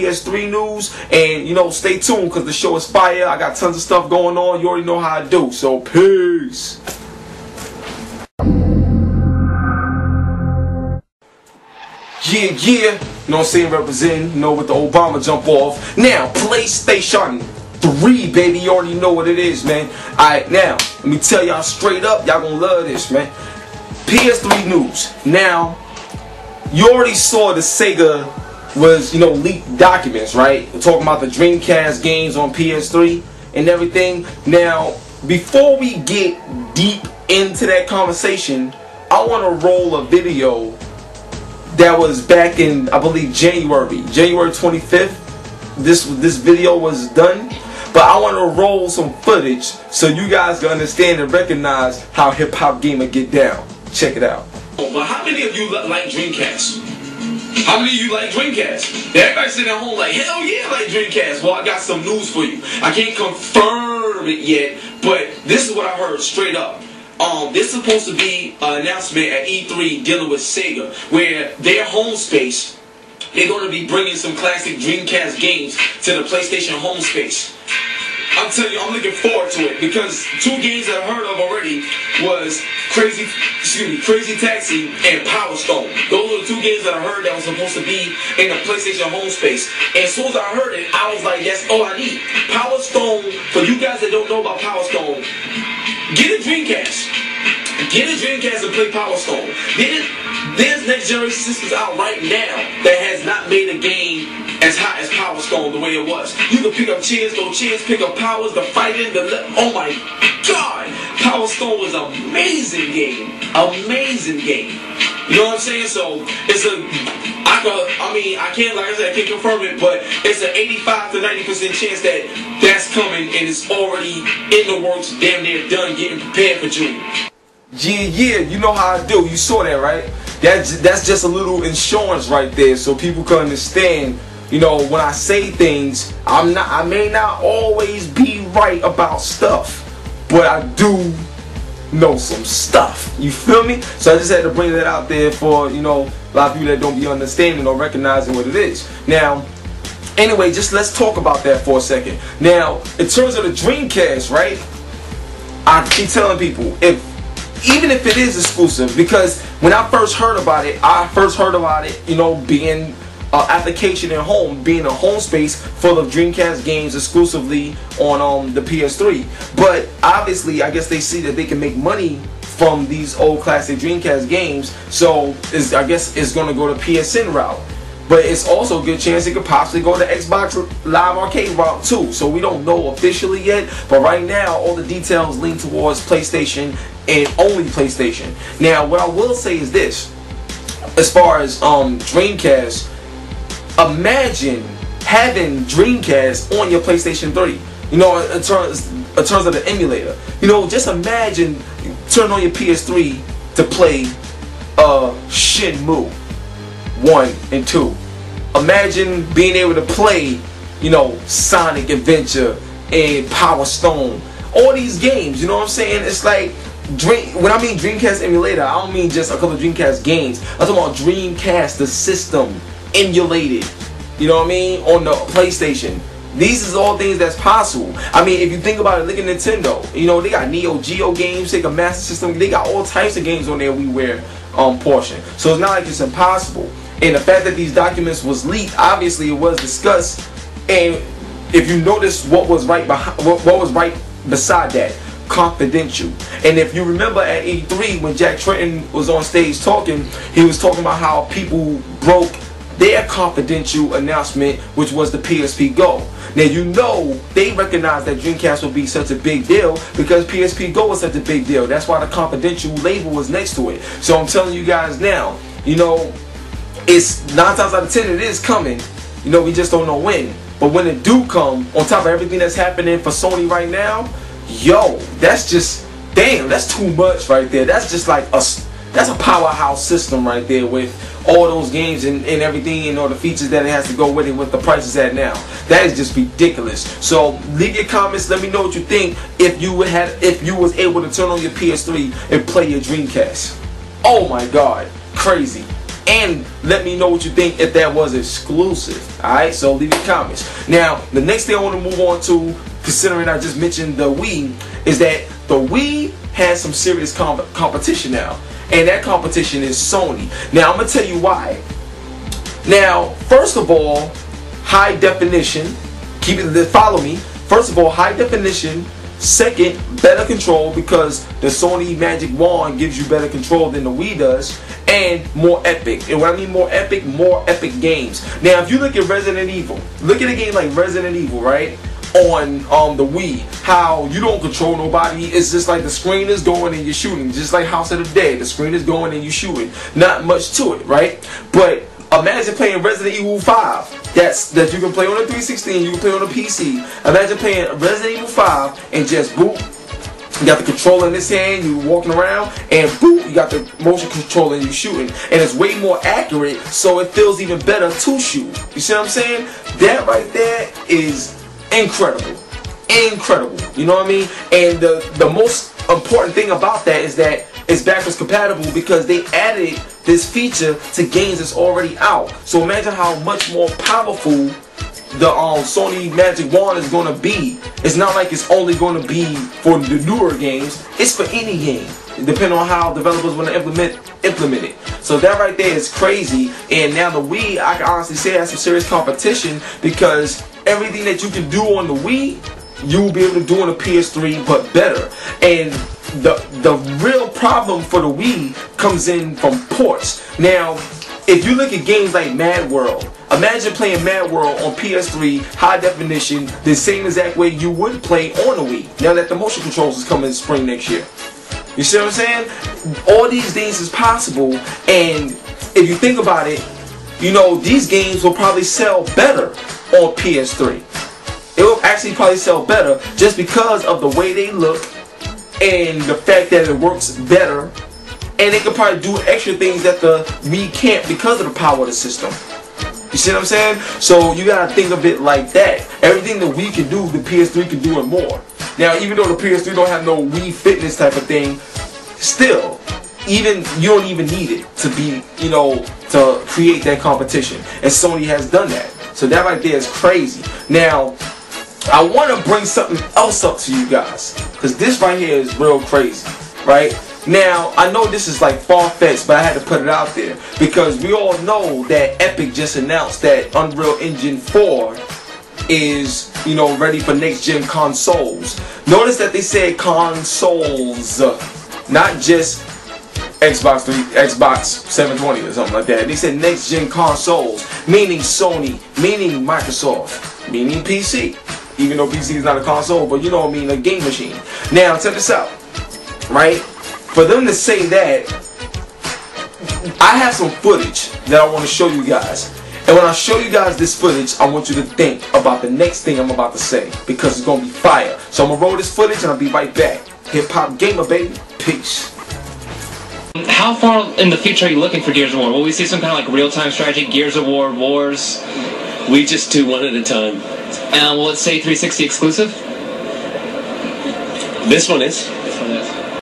PS3 news, and you know, stay tuned because the show is fire. I got tons of stuff going on. You already know how I do. So peace. Yeah, you know what I'm saying, representing, you know, with the Obama jump off. Now, PlayStation 3, baby, you already know what it is, man. Alright, now, let me tell y'all straight up, y'all gonna love this, man. PS3 news. Now, you already saw the Sega was, you know, leaked documents, right? We're talking about the Dreamcast games on PS3 and everything. Now, before we get deep into that conversation, I want to roll a video that was back in, I believe, January 25th. This video was done, but I want to roll some footage so you guys can understand and recognize how HipHopGamer get down. Check it out. But how many of you like Dreamcast? How many of you like Dreamcast? Everybody sitting at home like, hell yeah, I like Dreamcast. Well, I got some news for you. I can't confirm it yet, but this is what I heard straight up. This is supposed to be an announcement at E3 dealing with Sega, where their home space, they're going to be bringing some classic Dreamcast games to the PlayStation home space. I'm telling you, I'm looking forward to it because two games that I heard of already was Crazy Taxi and Power Stone. Those are the two games that I heard that was supposed to be in the PlayStation home space. And as soon as I heard it, I was like, that's all I need. Power Stone, for you guys that don't know about Power Stone, get a Dreamcast. Get a Dreamcast and play Power Stone. There's next generation systems out right now that has not made a game as hot as Power Stone the way it was. You can pick up chairs, throw chairs, pick up powers, the fighting, oh my god! Power Stone was an amazing game. Amazing game. You know what I'm saying? So it's I can't confirm it, but it's an 85 to 90% chance that that's coming and it's already in the works, damn near done, getting prepared for June. Yeah, you know how I do. You saw that, right? That's just a little insurance right there, so people can understand. You know, when I say things, I may not always be right about stuff, but I do know some stuff. You feel me? So I just had to bring that out there for, you know, a lot of people that don't be understanding or recognizing what it is. Now, anyway, just let's talk about that for a second. Now, in terms of the Dreamcast, right? I keep telling people, even if it is exclusive, because when I first heard about it, you know, being application at home, being a home space full of Dreamcast games exclusively on the PS3. But obviously, I guess they see that they can make money from these old classic Dreamcast games, so I guess it's going to go to PSN route. But it's also a good chance it could possibly go to Xbox Live Arcade route too. So we don't know officially yet, but right now all the details lean towards PlayStation and only PlayStation. Now, what I will say is this: as far as Dreamcast, imagine having Dreamcast on your PlayStation 3. You know, in terms of the emulator. You know, just imagine turning on your PS3 to play Shenmue 1 and 2. Imagine being able to play, you know, Sonic Adventure and Power Stone. All these games, you know what I'm saying? It's like, when I mean Dreamcast emulator, I don't mean just a couple of Dreamcast games. I'm talking about Dreamcast, the system, emulated, you know what I mean, on the PlayStation. These is all things that's possible. I mean, if you think about it, look at Nintendo. You know, they got Neo Geo games, they got Master System, they got all types of games on their WiiWare portion. So it's not like it's impossible. And the fact that these documents was leaked, obviously it was discussed. And if you notice what was right behind, what was right beside that, confidential. And if you remember at E3 when Jack Tretton was on stage talking, he was talking about how people broke their confidential announcement, which was the PSP Go. Now, you know, they recognized that Dreamcast would be such a big deal because PSP Go was such a big deal. That's why the confidential label was next to it. So I'm telling you guys now, you know, it's 9 times out of 10 it is coming. You know, we just don't know when. But when it do come, on top of everything that's happening for Sony right now, yo, that's just, damn, that's too much right there. That's just like that's a powerhouse system right there with all those games and everything and all the features that it has to go with it, with the prices at now. That is just ridiculous. So leave your comments, let me know what you think if you was able to turn on your PS3 and play your Dreamcast. Oh my god, crazy. and let me know what you think if that was exclusive. Alright, so leave your comments. Now, the next thing I want to move on to, considering I just mentioned the Wii, is that the Wii has some serious competition now. And that competition is Sony. Now, I'm going to tell you why. Now, first of all, high definition. Follow me. First of all, high definition. Second, better control, because the Sony Magic Wand gives you better control than the Wii does. And more epic. And when I mean more epic games. Now, if you look at Resident Evil, look at a game like Resident Evil, right? On the Wii, how you don't control nobody. It's just like the screen is going and you're shooting, just like House of the Dead. The screen is going and you're shooting. Not much to it, right? But imagine playing Resident Evil 5. That you can play on the 360 and you can play on the PC. Imagine playing Resident Evil 5 and just boop. You got the controller in this hand, you walking around, and boop, you got the motion controller and you shooting. And it's way more accurate, so it feels even better to shoot. You see what I'm saying? That right there is incredible. Incredible. You know what I mean? And the most important thing about that is that it's backwards compatible, because they added this feature to games that's already out. So imagine how much more powerful the Sony Magic Wand is going to be. It's not like it's only going to be for the newer games. It's for any game, depending on how developers want to implement it. So that right there is crazy. And now the Wii, I can honestly say, has some serious competition, because everything that you can do on the Wii, you will be able to do on the PS3, but better. And the real problem for the Wii comes in from ports. Now, if you look at games like Mad World, imagine playing Mad World on PS3, high definition, the same exact way you would play on the Wii, now that the motion controls is coming in spring next year. You see what I'm saying? All these things is possible, and if you think about it, you know, these games will probably sell better on PS3. It will actually probably sell better just because of the way they look and the fact that it works better. And they could probably do extra things that the Wii can't because of the power of the system. You see what I'm saying? So you gotta think of it like that. Everything the Wii can do, the PS3 can do and more. Now, even though the PS3 don't have no Wii Fitness type of thing, still, even you don't even need it to be, you know, to create that competition. And Sony has done that. So that right there is crazy. Now, I want to bring something else up to you guys, because this right here is real crazy, right? Now, I know this is like far-fetched, but I had to put it out there, because we all know that Epic just announced that Unreal Engine 4 is, you know, ready for next-gen consoles. Notice that they said consoles, not just Xbox 3, Xbox 720 or something like that. They said next-gen consoles, meaning Sony, meaning Microsoft, meaning PC. Even though PC is not a console, but you know what I mean, a game machine. Now, check this out, right? For them to say that, I have some footage that I want to show you guys. And when I show you guys this footage, I want you to think about the next thing I'm about to say, because it's going to be fire. So I'm going to roll this footage and I'll be right back. HipHopGamer, baby. Peace. How far in the future are you looking for Gears of War? Will we see some kind of like real-time strategy, Gears of War, Wars? We just do one at a time. And will it say 360 exclusive? This one is.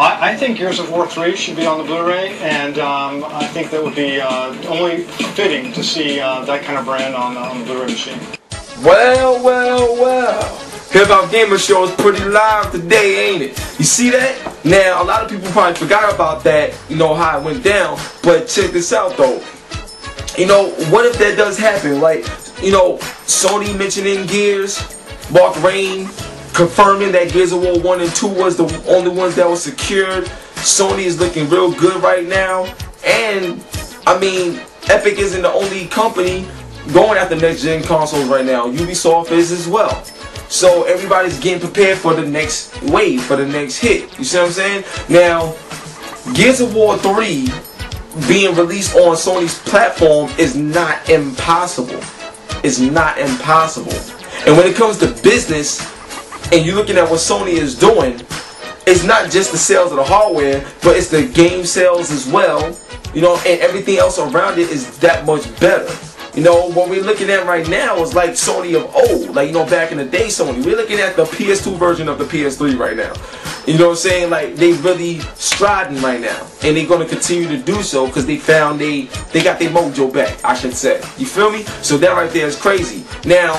I think Gears of War 3 should be on the Blu-ray, and I think that would be only fitting to see that kind of brand on the Blu-ray machine. Well, well, well. HipHopGamer show is pretty live today, ain't it? You see that? Now, a lot of people probably forgot about that, you know, how it went down. But check this out, though. You know, what if that does happen? Like, you know, Sony mentioning Gears, Mark Rain confirming that Gears of War 1 and 2 was the only ones that were secured. Sony is looking real good right now. And, I mean, Epic isn't the only company going after next-gen consoles right now. Ubisoft is as well. So everybody's getting prepared for the next wave, for the next hit. You see what I'm saying? Now, Gears of War 3 being released on Sony's platform is not impossible. It's not impossible. And when it comes to business, and you're looking at what Sony is doing, it's not just the sales of the hardware, but it's the game sales as well. You know, and everything else around it is that much better. You know, what we're looking at right now is like Sony of old, like, you know, back in the day Sony. We're looking at the PS2 version of the PS3 right now. You know what I'm saying? Like, they really striding right now, and they're gonna continue to do so because they found they got their mojo back, I should say. You feel me? So that right there is crazy. Now,